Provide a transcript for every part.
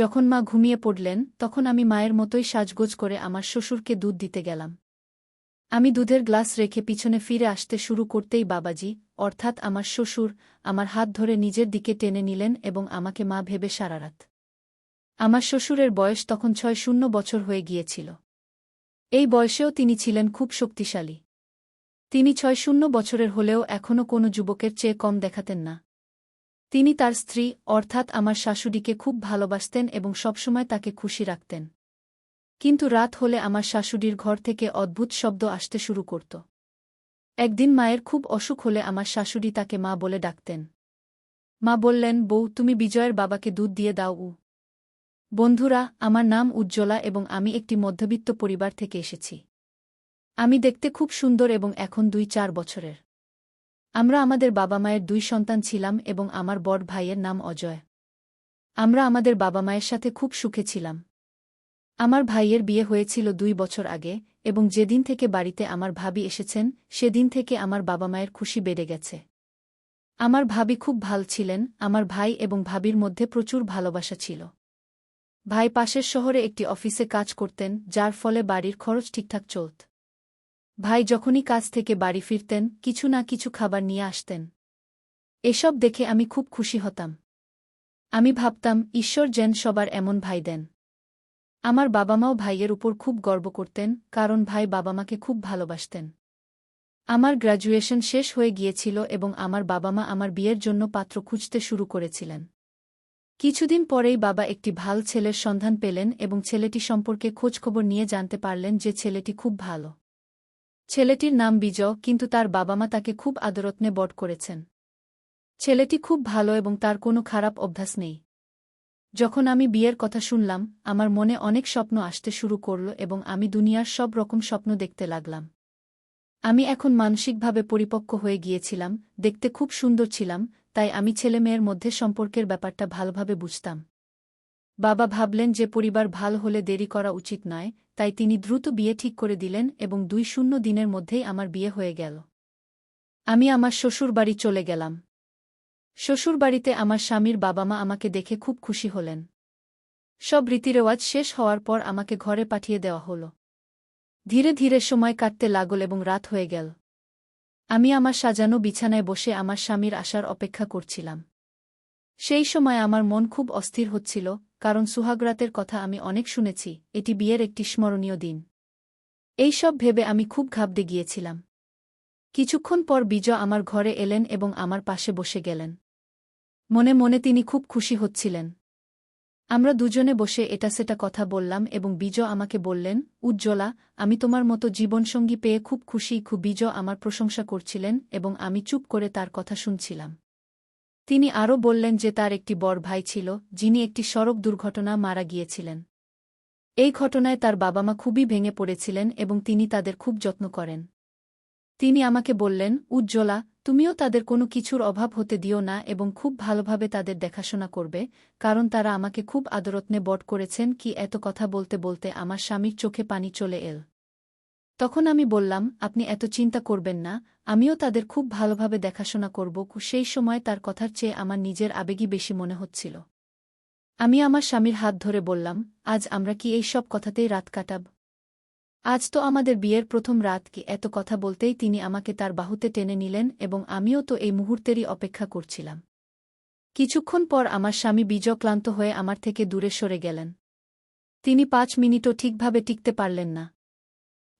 যখন মা ঘুমিয়ে পড়লেন তখন আমি মায়ের মতোই সাজগোজ করে আমার শ্বশুরকে দুধ দিতে গেলাম। আমি দুধের গ্লাস রেখে পিছনে ফিরে আসতে শুরু করতেই বাবাজি, অর্থাৎ আমার শ্বশুর, আমার হাত ধরে নিজের দিকে টেনে নিলেন এবং আমাকে মা ভেবে সারারাত। আমার শ্বশুরের বয়স তখন ৬০ বছর হয়ে গিয়েছিল। এই বয়সেও তিনি ছিলেন খুব শক্তিশালী। তিনি ৬০ বছরের হলেও এখনও কোনো যুবকের চেয়ে কম দেখাতেন না। তিনি তার স্ত্রী, অর্থাৎ আমার শাশুড়িকে খুব ভালোবাসতেন এবং সবসময় তাকে খুশি রাখতেন। কিন্তু রাত হলে আমার শাশুড়ির ঘর থেকে অদ্ভুত শব্দ আসতে শুরু করত। একদিন মায়ের খুব অসুখ হলে আমার শাশুড়ি তাকে মা বলে ডাকতেন। মা বললেন, বউ, তুমি বিজয়ের বাবাকে দুধ দিয়ে দাও। বন্ধুরা, আমার নাম উজ্জ্বলা এবং আমি একটি মধ্যবিত্ত পরিবার থেকে এসেছি। আমি দেখতে খুব সুন্দর এবং এখন ২-৪ বছরের। আমরা আমাদের বাবা মায়ের ২ সন্তান ছিলাম এবং আমার বড় ভাইয়ের নাম অজয়। আমরা আমাদের বাবা মায়ের সাথে খুব সুখে ছিলাম। আমার ভাইয়ের বিয়ে হয়েছিল ২ বছর আগে এবং যেদিন থেকে বাড়িতে আমার ভাবি এসেছেন সেদিন থেকে আমার বাবা মায়ের খুশি বেড়ে গেছে। আমার ভাবি খুব ভাল ছিলেন, আমার ভাই এবং ভাবির মধ্যে প্রচুর ভালোবাসা ছিল। ভাই পাশের শহরে একটি অফিসে কাজ করতেন, যার ফলে বাড়ির খরচ ঠিকঠাক চলত। ভাই যখনই কাজ থেকে বাড়ি ফিরতেন কিছু না কিছু খাবার নিয়ে আসতেন। এসব দেখে আমি খুব খুশি হতাম। আমি ভাবতাম, ঈশ্বর যেন সবার এমন ভাই দেন। আমার বাবা মাও ভাইয়ের উপর খুব গর্ব করতেন, কারণ ভাই বাবা মাকে খুব ভালোবাসতেন। আমার গ্র্যাজুয়েশন শেষ হয়ে গিয়েছিল এবং আমার বাবা মা আমার বিয়ের জন্য পাত্র খুঁজতে শুরু করেছিলেন। কিছুদিন পরেই বাবা একটি ভাল ছেলের সন্ধান পেলেন এবং ছেলেটি সম্পর্কে খোঁজখবর নিয়ে জানতে পারলেন যে ছেলেটি খুব ভালো। ছেলেটির নাম বিজয়, কিন্তু তার বাবা মা তাকে খুব আদরযত্নে বড় করেছেন। ছেলেটি খুব ভালো এবং তার কোনো খারাপ অভ্যাস নেই। যখন আমি বিয়ের কথা শুনলাম, আমার মনে অনেক স্বপ্ন আসতে শুরু করল এবং আমি দুনিয়ার সব রকম স্বপ্ন দেখতে লাগলাম। আমি এখন মানসিকভাবে পরিপক্ব হয়ে গিয়েছিলাম, দেখতে খুব সুন্দর ছিলাম, তাই আমি ছেলেমেয়ের মধ্যে সম্পর্কের ব্যাপারটা ভালোভাবে বুঝতাম। বাবা ভাবলেন যে পরিবার ভাল হলে দেরি করা উচিত নয়, তাই তিনি দ্রুত বিয়ে ঠিক করে দিলেন এবং ২-০ দিনের মধ্যেই আমার বিয়ে হয়ে গেল। আমি আমার শ্বশুরবাড়ি চলে গেলাম। শ্বশুরবাড়িতে আমার স্বামীর বাবা মা আমাকে দেখে খুব খুশি হলেন। সব রীতিরেওয়াজ শেষ হওয়ার পর আমাকে ঘরে পাঠিয়ে দেওয়া হল। ধীরে ধীরে সময় কাটতে লাগল এবং রাত হয়ে গেল। আমি আমার সাজানো বিছানায় বসে আমার স্বামীর আসার অপেক্ষা করছিলাম। সেই সময় আমার মন খুব অস্থির হচ্ছিল, কারণ সুহাগরাতের কথা আমি অনেক শুনেছি, এটি বিয়ের একটি স্মরণীয় দিন। এই সব ভেবে আমি খুব ঘাবড়ে গিয়েছিলাম। কিছুক্ষণ পর বিজয় আমার ঘরে এলেন এবং আমার পাশে বসে গেলেন। মনে মনে তিনি খুব খুশি হচ্ছিলেন। আমরা দুজনে বসে এটা সেটা কথা বললাম এবং বিজয় আমাকে বললেন, উজ্জ্বলা, আমি তোমার মতো জীবনসঙ্গী পেয়ে খুব খুশি। বিজয় আমার প্রশংসা করছিলেন এবং আমি চুপ করে তার কথা শুনছিলাম। তিনি আরও বললেন যে তার একটি বড় ভাই ছিল, যিনি একটি সড়ক দুর্ঘটনা মারা গিয়েছিলেন। এই ঘটনায় তার বাবা মা খুবই ভেঙে পড়েছিলেন এবং তিনি তাদের খুব যত্ন করেন। তিনি আমাকে বললেন, উজ্জ্বলা, তুমিও তাদের কোনো কিছুর অভাব হতে দিও না এবং খুব ভালোভাবে তাদের দেখাশোনা করবে, কারণ তারা আমাকে খুব আদরযত্নে বড় করেছেন। এত কথা বলতে বলতে আমার স্বামীর চোখে পানি চলে এল। তখন আমি বললাম, আপনি এত চিন্তা করবেন না, আমিও তাদের খুব ভালোভাবে দেখাশোনা করব। সেই সময় তার কথার চেয়ে আমার নিজের আবেগই বেশি মনে হচ্ছিল। আমি আমার স্বামীর হাত ধরে বললাম, আজ আমরা কি এই সব কথাতেই রাত কাটাব? আজ তো আমাদের বিয়ের প্রথম রাত। এত কথা বলতেই তিনি আমাকে তার বাহুতে টেনে নিলেন এবং আমিও তো এই মুহূর্তেরই অপেক্ষা করছিলাম। কিছুক্ষণ পর আমার স্বামী বিজয় ক্লান্ত হয়ে আমার থেকে দূরে সরে গেলেন। তিনি ৫ মিনিটও ঠিকভাবে টিকতে পারলেন না।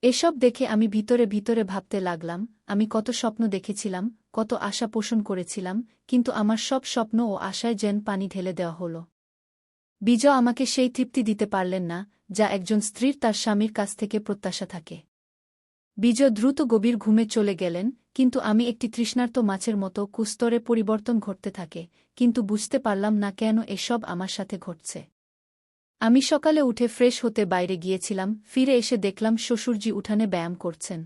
এসব দেখে আমি ভিতরে ভিতরে ভাবতে লাগলাম, আমি কত স্বপ্ন দেখেছিলাম, কত আশা পোষণ করেছিলাম, কিন্তু আমার সব স্বপ্ন ও আশায় যেন পানি ঢেলে দেওয়া হল। বিজয় আমাকে সেই তৃপ্তি দিতে পারলেন না, যা একজন স্ত্রীর তার স্বামীর কাছ থেকে প্রত্যাশা থাকে। বিজয় দ্রুত গভীর ঘুমে চলে গেলেন, কিন্তু আমি একটি তৃষ্ণার্ত মাছের মতো কুস্তরে পরিবর্তন ঘটতে থাকে, কিন্তু বুঝতে পারলাম না কেন এসব আমার সাথে ঘটছে। আমি সকালে উঠে ফ্রেশ হতে বাইরে গিয়েছিলাম, ফিরে এসে দেখলাম শ্বশুরজি উঠানে ব্যায়াম করছেন।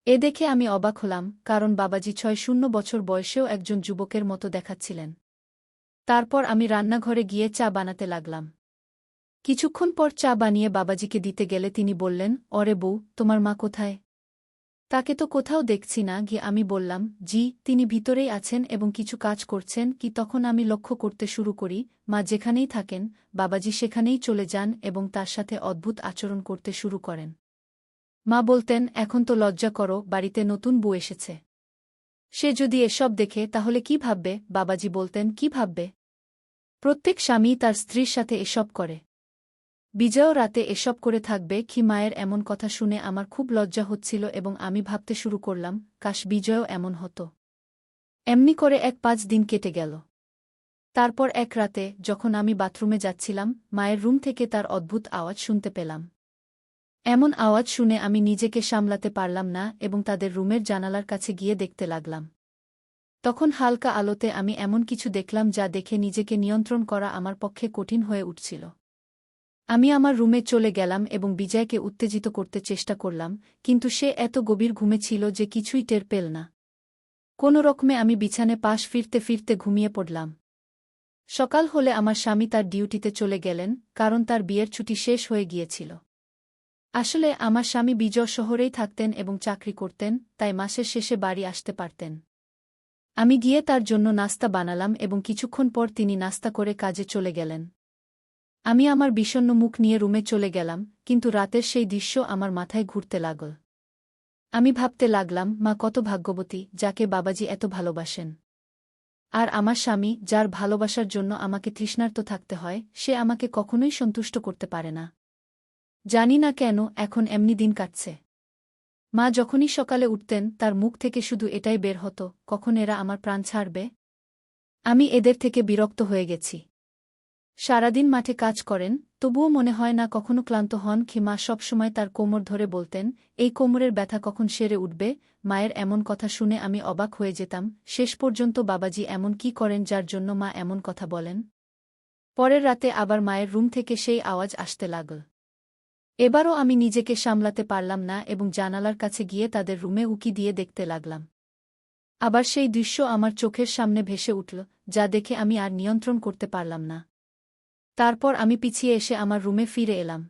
এ দেখে আমি অবাক হলাম, কারণ বাবাজি ৬০ বছর বয়সেও একজন যুবকের মতো দেখাচ্ছিলেন। তারপর আমি রান্নাঘরে গিয়ে চা বানাতে লাগলাম। কিছুক্ষণ পর চা বানিয়ে বাবাজিকে দিতে গেলে তিনি বললেন, অরে বউ, তোমার মা কোথায়? তাকে তো কোথাও দেখছি না গিয়ে আমি বললাম, জি, তিনি ভিতরেই আছেন এবং কিছু কাজ করছেন কি তখন আমি লক্ষ্য করতে শুরু করি, মা যেখানেই থাকেন, বাবাজি সেখানেই চলে যান এবং তার সাথে অদ্ভুত আচরণ করতে শুরু করেন। মা বলতেন, এখন তো লজ্জা করো, বাড়িতে নতুন বউ এসেছে। সে যদি এসব দেখে তাহলে কি ভাববে? বাবাজি বলতেন, কি ভাববে? প্রত্যেক স্বামী তার স্ত্রীর সাথে এসব করে। বিজয়ও রাতে এসব করে থাকবে কি? মায়ের এমন কথা শুনে আমার খুব লজ্জা হচ্ছিল এবং আমি ভাবতে শুরু করলাম, কাশ বিজয়ও এমন হতো। এমনি করে ১-৫ দিন কেটে গেল। তারপর এক রাতে যখন আমি বাথরুমে যাচ্ছিলাম, মায়ের রুম থেকে তার অদ্ভুত আওয়াজ শুনতে পেলাম। এমন আওয়াজ শুনে আমি নিজেকে সামলাতে পারলাম না এবং তাদের রুমের জানালার কাছে গিয়ে দেখতে লাগলাম। তখন হালকা আলোতে আমি এমন কিছু দেখলাম যা দেখে নিজেকে নিয়ন্ত্রণ করা আমার পক্ষে কঠিন হয়ে উঠছিল। আমি আমার রুমে চলে গেলাম এবং বিজয়কে উত্তেজিত করতে চেষ্টা করলাম, কিন্তু সে এত গভীর ঘুমে ছিল যে কিছুই টের পেল না। কোনো রকমে আমি বিছানে পাশ ফিরতে ফিরতে ঘুমিয়ে পড়লাম। সকাল হলে আমার স্বামী তার ডিউটিতে চলে গেলেন, কারণ তার বিয়ের ছুটি শেষ হয়ে গিয়েছিল। আসলে আমার স্বামী বিজয় শহরেই থাকতেন এবং চাকরি করতেন, তাই মাসের শেষে বাড়ি আসতে পারতেন। আমি গিয়ে তার জন্য নাস্তা বানালাম এবং কিছুক্ষণ পর তিনি নাস্তা করে কাজে চলে গেলেন। আমি আমার বিষণ্ণ মুখ নিয়ে রুমে চলে গেলাম, কিন্তু রাতের সেই দৃশ্য আমার মাথায় ঘুরতে লাগল। আমি ভাবতে লাগলাম, মা কত ভাগ্যবতী, যাকে বাবাজি এত ভালোবাসেন। আর আমার স্বামী, যার ভালোবাসার জন্য আমাকে তৃষ্ণার্ত থাকতে হয়, সে আমাকে কখনোই সন্তুষ্ট করতে পারে না। জানি না কেন এখন এমনি দিন কাটছে। মা যখনই সকালে উঠতেন তার মুখ থেকে শুধু এটাই বের হতো, কখন এরা আমার প্রাণ ছাড়বে। আমি এদের থেকে বিরক্ত হয়ে গেছি। সারাদিন মাঠে কাজ করেন, তবুও মনে হয় না কখনো ক্লান্ত হন কি? মা সবসময় তার কোমর ধরে বলতেন, এই কোমরের ব্যথা কখন সেরে উঠবে? মায়ের এমন কথা শুনে আমি অবাক হয়ে যেতাম। শেষ পর্যন্ত বাবাজি এমন কি করেন যার জন্য মা এমন কথা বলেন? পরের রাতে আবার মায়ের রুম থেকে সেই আওয়াজ আসতে লাগল। এবারও আমি নিজেকে সামলাতে পারলাম না এবং জানালার কাছে গিয়ে তাদের রুমে উকি দিয়ে দেখতে লাগলাম। আবার সেই দৃশ্য আমার চোখের সামনে ভেসে উঠল, যা দেখে আমি আর নিয়ন্ত্রণ করতে পারলাম না। তারপর আমি পিছিয়ে এসে আমার রুমে ফিরে এলাম।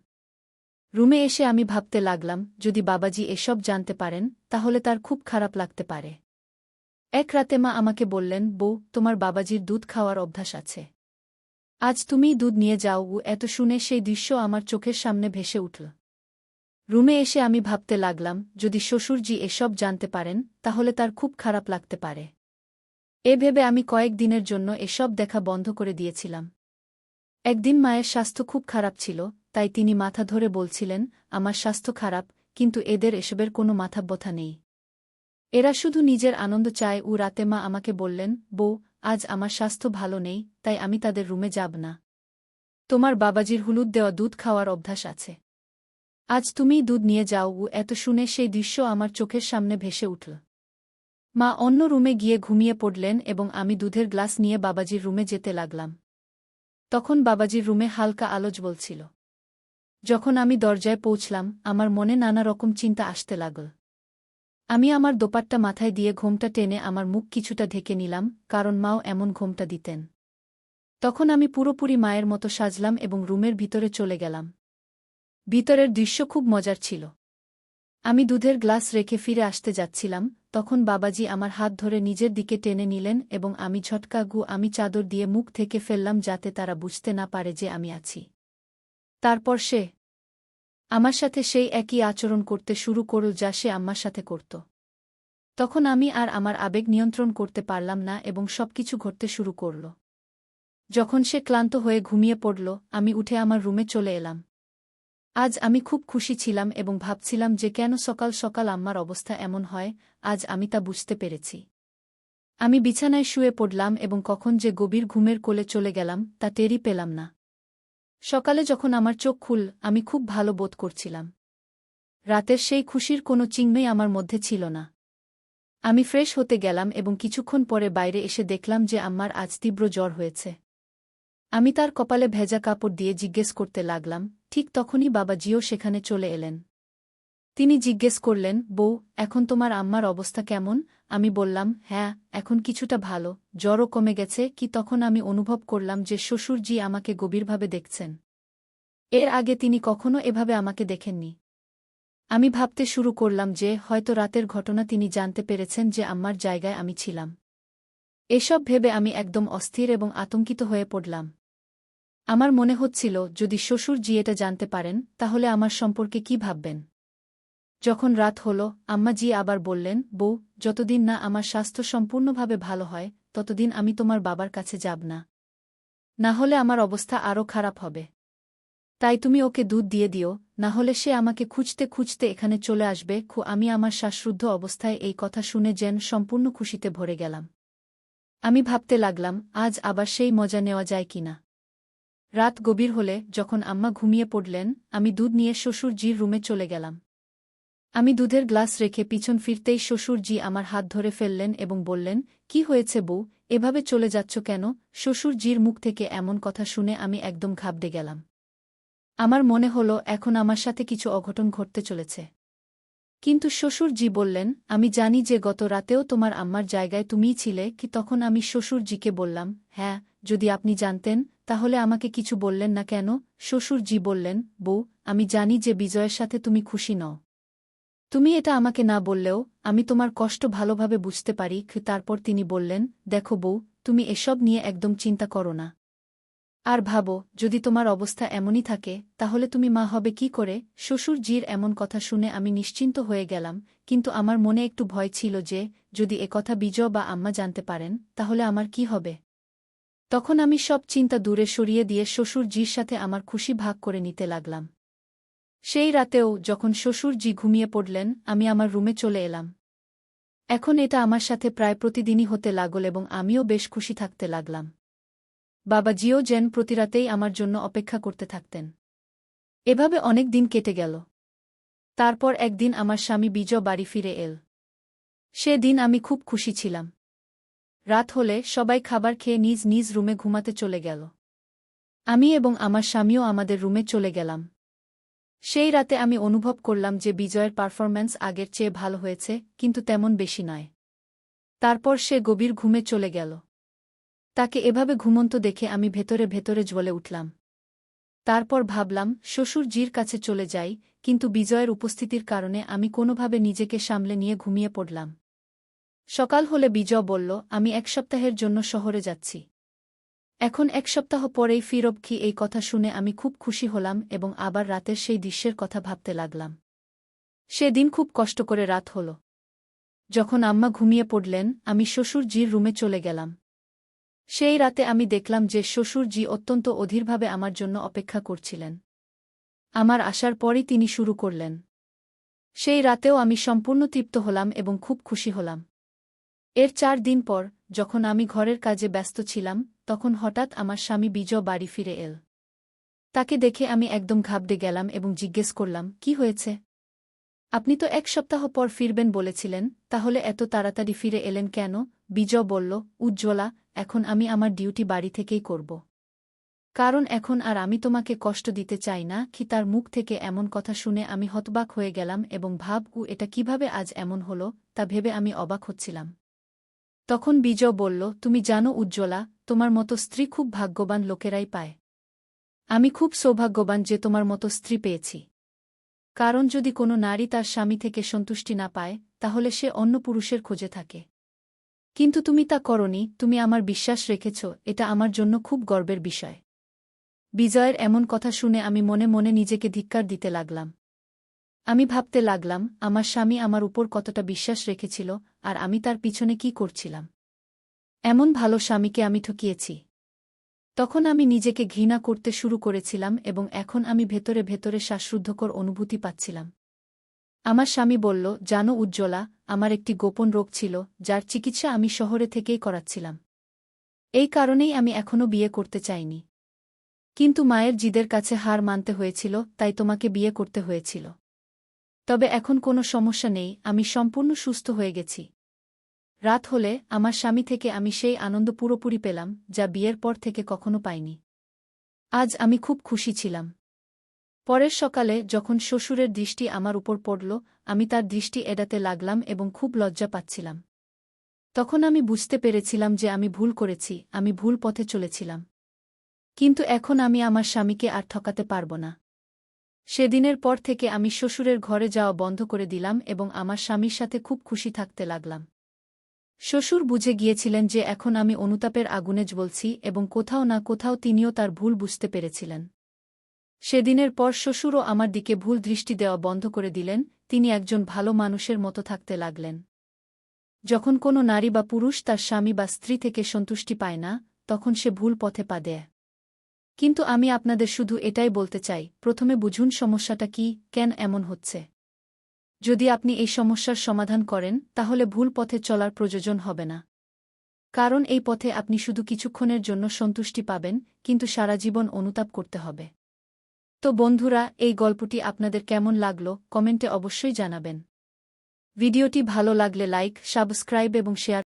রুমে এসে আমি ভাবতে লাগলাম, যদি বাবাজি এসব জানতে পারেন তাহলে তার খুব খারাপ লাগতে পারে। এক রাতে মা আমাকে বললেন, বউ, তোমার বাবাজির দুধ খাওয়ার অভ্যাস আছে। আজ তুমিই দুধ নিয়ে যাও। এত শুনে সেই দৃশ্য আমার চোখের সামনে ভেসে উঠল। রুমে এসে আমি ভাবতে লাগলাম, যদি শ্বশুরজি এসব জানতে পারেন তাহলে তার খুব খারাপ লাগতে পারে। এ ভেবে আমি কয়েক দিনের জন্য এসব দেখা বন্ধ করে দিয়েছিলাম। একদিন মায়ের স্বাস্থ্য খুব খারাপ ছিল, তাই তিনি মাথা ধরে বলছিলেন, আমার স্বাস্থ্য খারাপ, কিন্তু এদের এসবের কোনো মাথাব্যথা নেই। এরা শুধু নিজের আনন্দ চায়। রাতে মা আমাকে বললেন, বউ, আজ আমার স্বাস্থ্য ভালো নেই, তাই আমি তাদের রুমে যাব না। তোমার বাবাজির হলুদ দেওয়া দুধ খাওয়ার অভ্যাস আছে। আজ তুমিই দুধ নিয়ে যাও। এত শুনে সেই দৃশ্য আমার চোখের সামনে ভেসে উঠল। মা অন্য রুমে গিয়ে ঘুমিয়ে পড়লেন এবং আমি দুধের গ্লাস নিয়ে বাবাজির রুমে যেতে লাগলাম। তখন বাবাজির রুমে হালকা আলো জ্বলছিল। যখন আমি দরজায় পৌঁছলাম, আমার মনে নানা রকম চিন্তা আসতে লাগল। আমি আমার দোপাট্টা মাথায় দিয়ে ঘোমটা টেনে আমার মুখ কিছুটা ঢেকে নিলাম, কারণ মাও এমন ঘোমটা দিতেন। তখন আমি পুরোপুরি মায়ের মতো সাজলাম এবং রুমের ভিতরে চলে গেলাম। ভিতরের দৃশ্য খুব মজার ছিল। আমি দুধের গ্লাস রেখে ফিরে আসতে যাচ্ছিলাম, তখন বাবাজি আমার হাত ধরে নিজের দিকে টেনে নিলেন এবং আমি আমি চাদর দিয়ে মুখ থেকে ফেললাম যাতে তারা বুঝতে না পারে যে আমি আছি। তারপর সে আমার সাথে সেই একই আচরণ করতে শুরু করল যা সে আম্মার সাথে করত। তখন আমি আর আমার আবেগ নিয়ন্ত্রণ করতে পারলাম না এবং সবকিছু ঘটতে শুরু করল। যখন সে ক্লান্ত হয়ে ঘুমিয়ে পড়ল, আমি উঠে আমার রুমে চলে এলাম। আজ আমি খুব খুশি ছিলাম এবং ভাবছিলাম যে কেন সকাল সকাল আম্মার অবস্থা এমন হয়, আজ আমি তা বুঝতে পেরেছি। আমি বিছানায় শুয়ে পড়লাম এবং কখন যে গভীর ঘুমের কোলে চলে গেলাম তা টেরই পেলাম না। সকালে যখন আমার চোখ খুল, আমি খুব ভালো বোধ করছিলাম। রাতের সেই খুশির কোনো চিহ্নই আমার মধ্যে ছিল না। আমি ফ্রেশ হতে গেলাম এবং কিছুক্ষণ পরে বাইরে এসে দেখলাম যে আম্মার আজ তীব্র জ্বর হয়েছে। আমি তার কপালে ভেজা কাপড় দিয়ে জিজ্ঞেস করতে লাগলাম, ঠিক তখনই বাবাজিও সেখানে চলে এলেন। তিনি জিজ্ঞেস করলেন, বউ, এখন তোমার আম্মার অবস্থা কেমন? আমি বললাম, হ্যাঁ, এখন কিছুটা ভালো, জ্বরও কমে গেছে কি। তখন আমি অনুভব করলাম যে শ্বশুরজি আমাকে গভীরভাবে দেখছেন। এর আগে তিনি কখনো এভাবে আমাকে দেখেননি। আমি ভাবতে শুরু করলাম যে হয়তো রাতের ঘটনা তিনি জানতে পেরেছেন যে আম্মার জায়গায় আমি ছিলাম। এসব ভেবে আমি একদম অস্থির এবং আতঙ্কিত হয়ে পড়লাম। আমার মনে হচ্ছিল যদি শ্বশুরজি এটা জানতে পারেন তাহলে আমার সম্পর্কে কি ভাববেন। যখন রাত হল, আম্মাজি আবার বললেন, বউ, যতদিন না আমার স্বাস্থ্য সম্পূর্ণভাবে ভালো হয় ততদিন আমি তোমার বাবার কাছে যাব না। না হলে আমার অবস্থা আরও খারাপ হবে। তাই তুমি ওকে দুধ দিয়ে দিও, না হলে সে আমাকে খুঁজতে খুঁজতে এখানে চলে আসবে। আমি আমার শ্বাসরুদ্ধ অবস্থায় এই কথা শুনে যেন সম্পূর্ণ খুশিতে ভরে গেলাম। আমি ভাবতে লাগলাম আজ আবার সেই মজা নেওয়া যায় কিনা। রাত গভীর হলে যখন আম্মা ঘুমিয়ে পড়লেন, আমি দুধ নিয়ে শ্বশুরজির রুমে চলে গেলাম। আমি দুধের গ্লাস রেখে পিছন ফিরতেই শ্বশুরজি আমার হাত ধরে ফেললেন এবং বললেন, কি হয়েছে বউ, এভাবে চলে যাচ্ছ কেন? শ্বশুরজির মুখ থেকে এমন কথা শুনে আমি একদম ঘাবড়ে গেলাম। আমার মনে হল এখন আমার সাথে কিছু অঘটন ঘটতে চলেছে। কিন্তু শ্বশুরজি বললেন, আমি জানি যে গত রাতেও তোমার আম্মার জায়গায় তুমিই ছিলে কি? তখন আমি শ্বশুরজিকে বললাম, হ্যাঁ, যদি আপনি জানতেন তাহলে আমাকে কিছু বললেন না কেন? শ্বশুরজি বললেন, বউ, আমি জানি যে বিজয়ের সাথে তুমি খুশি নও। তুমি এটা আমাকে না বললেও আমি তোমার কষ্ট ভালোভাবে বুঝতে পারি। তারপর তিনি বললেন, দেখো বউ, তুমি এসব নিয়ে একদম চিন্তা করো না। আর ভাবো, যদি তোমার অবস্থা এমনই থাকে তাহলে তুমি মা হবে কি করে? শ্বশুরজির এমন কথা শুনে আমি নিশ্চিন্ত হয়ে গেলাম, কিন্তু আমার মনে একটু ভয় ছিল যে যদি একথা বিজয় বা আম্মা জানতে পারেন তাহলে আমার কি হবে। তখন আমি সব চিন্তা দূরে সরিয়ে দিয়ে শ্বশুরজির সাথে আমার খুশি ভাগ করে নিতে লাগলাম। সেই রাতেও যখন শ্বশুরজি ঘুমিয়ে পড়লেন আমি আমার রুমে চলে এলাম। এখন এটা আমার সাথে প্রায় প্রতিদিনই হতে লাগল এবং আমিও বেশ খুশি থাকতে লাগলাম। বাবাজিও যেন প্রতিরাতেই আমার জন্য অপেক্ষা করতে থাকতেন। এভাবে অনেক দিন কেটে গেল। তারপর একদিন আমার স্বামী বিজয় বাড়ি ফিরে এল। সে দিন আমি খুব খুশি ছিলাম। রাত হলে সবাই খাবার খেয়ে নিজ নিজ রুমে ঘুমাতে চলে গেল। আমি এবং আমার স্বামীও আমাদের রুমে চলে গেলাম। সেই রাতে আমি অনুভব করলাম যে বিজয়ের পারফরম্যান্স আগের চেয়ে ভালো হয়েছে, কিন্তু তেমন বেশি নয়। তারপর সে গভীর ঘুমে চলে গেল। তাকে এভাবে ঘুমন্ত দেখে আমি ভেতরে ভেতরে জ্বলে উঠলাম। তারপর ভাবলাম শ্বশুরজির কাছে চলে যাই, কিন্তু বিজয়ের উপস্থিতির কারণে আমি কোনোভাবে নিজেকে সামলে নিয়ে ঘুমিয়ে পড়লাম। সকাল হলে বিজয় বলল, আমি 1 সপ্তাহের জন্য শহরে যাচ্ছি। এখন 1 সপ্তাহ পরেই ফিরব। এই কথা শুনে আমি খুব খুশি হলাম এবং আবার রাতের সেই দৃশ্যের কথা ভাবতে লাগলাম। সেদিন খুব কষ্ট করে রাত হল। যখন আম্মা ঘুমিয়ে পড়লেন আমি শ্বশুরজির রুমে চলে গেলাম। সেই রাতে আমি দেখলাম যে শ্বশুরজি অত্যন্ত অধীরভাবে আমার জন্য অপেক্ষা করছিলেন। আমার আসার পরই তিনি শুরু করলেন। সেই রাতেও আমি সম্পূর্ণ তৃপ্ত হলাম এবং খুব খুশি হলাম। এর 4 দিন পর যখন আমি ঘরের কাজে ব্যস্ত ছিলাম তখন হঠাৎ আমার স্বামী বিজয় বাড়ি ফিরে এল। তাকে দেখে আমি একদম ঘাবড়ে গেলাম এবং জিজ্ঞেস করলাম, কি হয়েছে? আপনি তো 1 সপ্তাহ পর ফিরবেন বলেছিলেন, তাহলে এত তাড়াতাড়ি ফিরে এলেন কেন? বিজয় বলল, উজ্জ্বলা, এখন আমি আমার ডিউটি বাড়ি থেকেই করব। কারণ এখন আর আমি তোমাকে কষ্ট দিতে চাই না। তার মুখ থেকে এমন কথা শুনে আমি হতবাক হয়ে গেলাম এবং এটা কিভাবে আজ এমন হল তা ভেবে আমি অবাক হচ্ছিলাম। তখন বিজয় বলল, তুমি জানো উজ্জ্বলা, তোমার মতো স্ত্রী খুব ভাগ্যবান লোকেরাই পায়। আমি খুব সৌভাগ্যবান যে তোমার মতো স্ত্রী পেয়েছি। কারণ যদি কোনো নারী তার স্বামী থেকে সন্তুষ্টি না পায় তাহলে সে অন্য পুরুষের খোঁজে থাকে। কিন্তু তুমি তা করনি, তুমি আমার বিশ্বাস রেখেছ, এটা আমার জন্য খুব গর্বের বিষয়। বিজয়ের এমন কথা শুনে আমি মনে মনে নিজেকে ধিক্কার দিতে লাগলাম। আমি ভাবতে লাগলাম আমার স্বামী আমার উপর কতটা বিশ্বাস রেখেছিল আর আমি তার পিছনে কি করছিলাম। এমন ভালো স্বামীকে আমি ঠকিয়েছি। তখন আমি নিজেকে ঘৃণা করতে শুরু করেছিলাম এবং এখন আমি ভেতরে ভেতরে শ্বাসরুদ্ধকর অনুভূতি পাচ্ছিলাম। আমার স্বামী বলল, জানো উজ্জ্বলা, আমার একটি গোপন রোগ ছিল যার চিকিৎসা আমি শহরে থেকেই করাচ্ছিলাম। এই কারণেই আমি এখনও বিয়ে করতে চাইনি। কিন্তু মায়ের জিদের কাছে হার মানতে হয়েছিল, তাই তোমাকে বিয়ে করতে হয়েছিল। তবে এখন কোনো সমস্যা নেই, আমি সম্পূর্ণ সুস্থ হয়ে গেছি। রাত হলে আমার স্বামী থেকে আমি সেই আনন্দ পুরোপুরি পেলাম যা বিয়ের পর থেকে কখনো পাইনি। আজ আমি খুব খুশি ছিলাম। পরের সকালে যখন শ্বশুরের দৃষ্টি আমার উপর পড়ল আমি তার দৃষ্টি এড়াতে লাগলাম এবং খুব লজ্জা পাচ্ছিলাম। তখন আমি বুঝতে পেরেছিলাম যে আমি ভুল করেছি, আমি ভুল পথে চলেছিলাম। কিন্তু এখন আমি আমার স্বামীকে আর ঠকাতে পারব না। সেদিনের পর থেকে আমি শ্বশুরের ঘরে যাওয়া বন্ধ করে দিলাম এবং আমার স্বামীর সাথে খুব খুশি থাকতে লাগলাম। শ্বশুর বুঝে গিয়েছিলেন যে এখন আমি অনুতাপের আগুনে জ্বলছি এবং কোথাও না কোথাও তিনিও তার ভুল বুঝতে পেরেছিলেন। সেদিনের পর শ্বশুরও আমার দিকে ভুল দৃষ্টি দেওয়া বন্ধ করে দিলেন, তিনি একজন ভালো মানুষের মতো থাকতে লাগলেন। যখন কোনো নারী বা পুরুষ তার স্বামী বা স্ত্রী থেকে সন্তুষ্টি পায় না, তখন সে ভুল পথে পা দেয়। কিন্তু আমি আপনাদের শুধু এটাই বলতে চাই, প্রথমে বুঝুন সমস্যাটা কি, কেন এমন হচ্ছে। যদি আপনি এই সমস্যার সমাধান করেন, তাহলে ভুল পথে চলার প্রয়োজন হবে না। কারণ এই পথে আপনি শুধু কিছুক্ষণের জন্য সন্তুষ্টি পাবেন, কিন্তু সারা জীবন অনুতাপ করতে হবে। তো বন্ধুরা, এই গল্পটি আপনাদের কেমন লাগলো কমেন্টে অবশ্যই জানাবেন। ভিডিওটি ভালো লাগলে লাইক, সাবস্ক্রাইব এবং শেয়ার